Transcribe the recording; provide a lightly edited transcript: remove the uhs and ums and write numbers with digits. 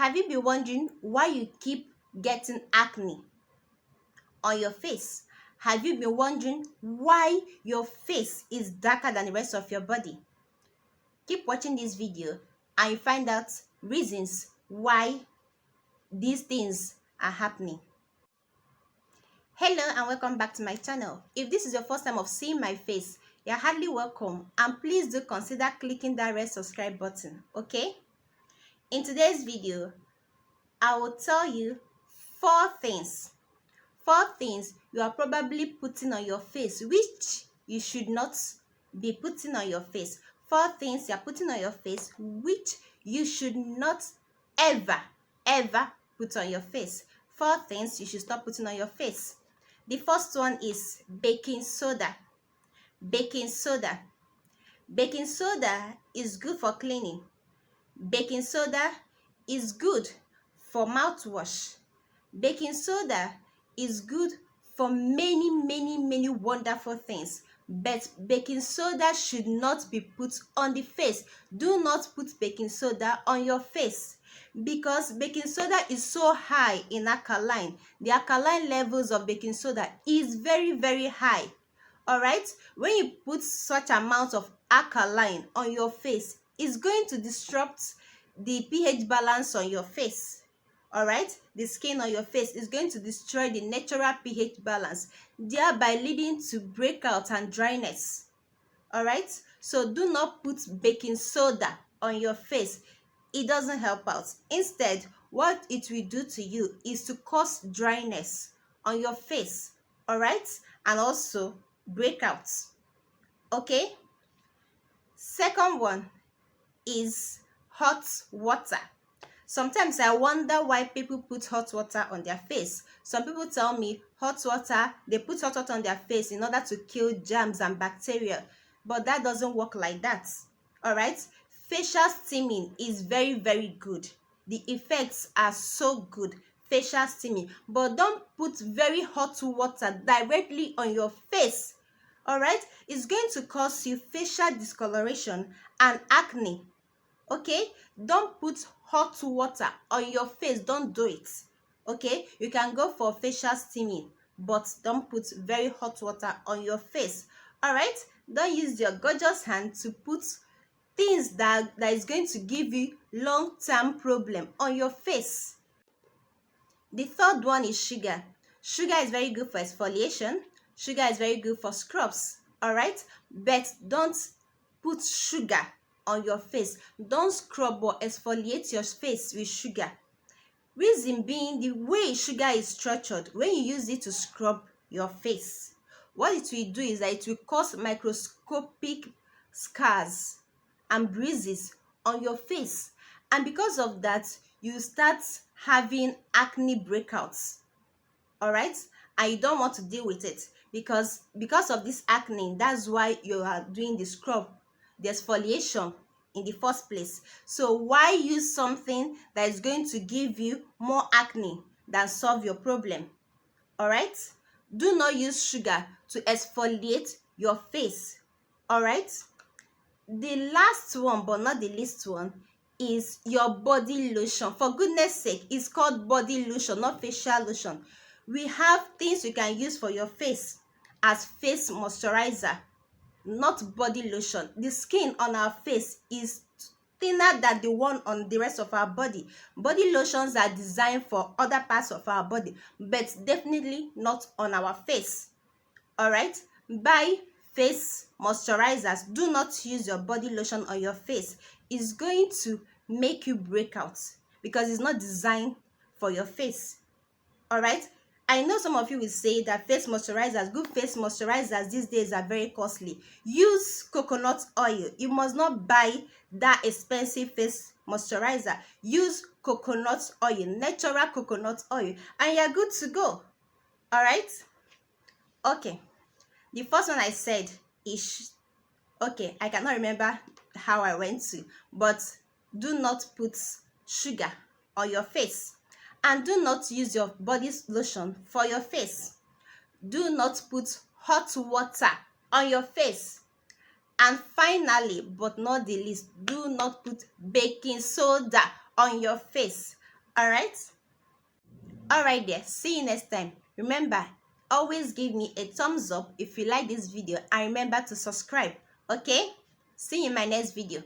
Have you been wondering why you keep getting acne on your face? Have you been wondering why your face is darker than the rest of your body? Keep watching this video and you find out reasons why these things are happening. Hello and welcome back to my channel. If this is your first time of seeing my face, you're hardly welcome, and please do consider clicking that red subscribe button, okay? In today's video, I will tell you four things you are probably putting on your face which you should not be putting on your face. Four things you are putting on your face which you should not ever put on your face. Four things you should stop putting on your face. The first one is baking soda. Baking soda is good for cleaning. Baking soda is good for mouthwash. Baking soda is good for many wonderful things, but baking soda should not be put on the face. Do not put baking soda on your face, because baking soda is so high in alkaline. The alkaline levels of baking soda is very high. All right, when you put such amount of alkaline on your face, it's going to disrupt the pH balance on your face. All right, the skin on your face is going to destroy the natural pH balance, thereby leading to breakout and dryness. All right, so do not put baking soda on your face. It doesn't help out. Instead, what it will do to you is to cause dryness on your face. All right, and also breakouts. Okay, second one is hot water. Sometimes I wonder why people put hot water on their face. Some people tell me they put hot water on their face in order to kill germs and bacteria, but that doesn't work like that. All right, facial steaming is very good. The effects are so good. Facial steaming, but don't put very hot water directly on your face. All right, it's going to cause you facial discoloration and acne. Okay, don't put hot water on your face. Don't do it. Okay, you can go for facial steaming, but don't put very hot water on your face. All right, don't use your gorgeous hand to put things that is going to give you long-term problem on your face. The third one is sugar. Sugar is very good for exfoliation. Sugar is very good for scrubs. All right, but don't put sugar on your face. Don't scrub or exfoliate your face with sugar. Reason being, the way sugar is structured, when you use it to scrub your face, what it will do is that it will cause microscopic scars and bruises on your face, and because of that you start having acne breakouts. All right, and you don't want to deal with it, because of this acne. That's why you are doing the scrub, the exfoliation in the first place. So why use something that is going to give you more acne than solve your problem? All right, do not use sugar to exfoliate your face. All right, the last one but not the least one is your body lotion. For goodness sake, it's called body lotion, not facial lotion. We have things you can use for your face as face moisturizer, not body lotion. The skin on our face is thinner than the one on the rest of our body. Body lotions are designed for other parts of our body, but definitely not on our face. All right, buy face moisturizers. Do not use your body lotion on your face. It's going to make you break out because it's not designed for your face. All right, I know some of you will say that face moisturizers, good face moisturizers these days are very costly. Use coconut oil. You must not buy that expensive face moisturizer. Use coconut oil, natural coconut oil, and you're good to go. All right, okay, the first one I said is, okay, I cannot remember how I went to, but do not put sugar on your face, and do not use your body lotion for your face. Do not put hot water on your face, and finally but not the least, do not put baking soda on your face. Alright there, see you next time. Remember, always give me a thumbs up if you like this video, and remember to subscribe. Okay, see you in my next video.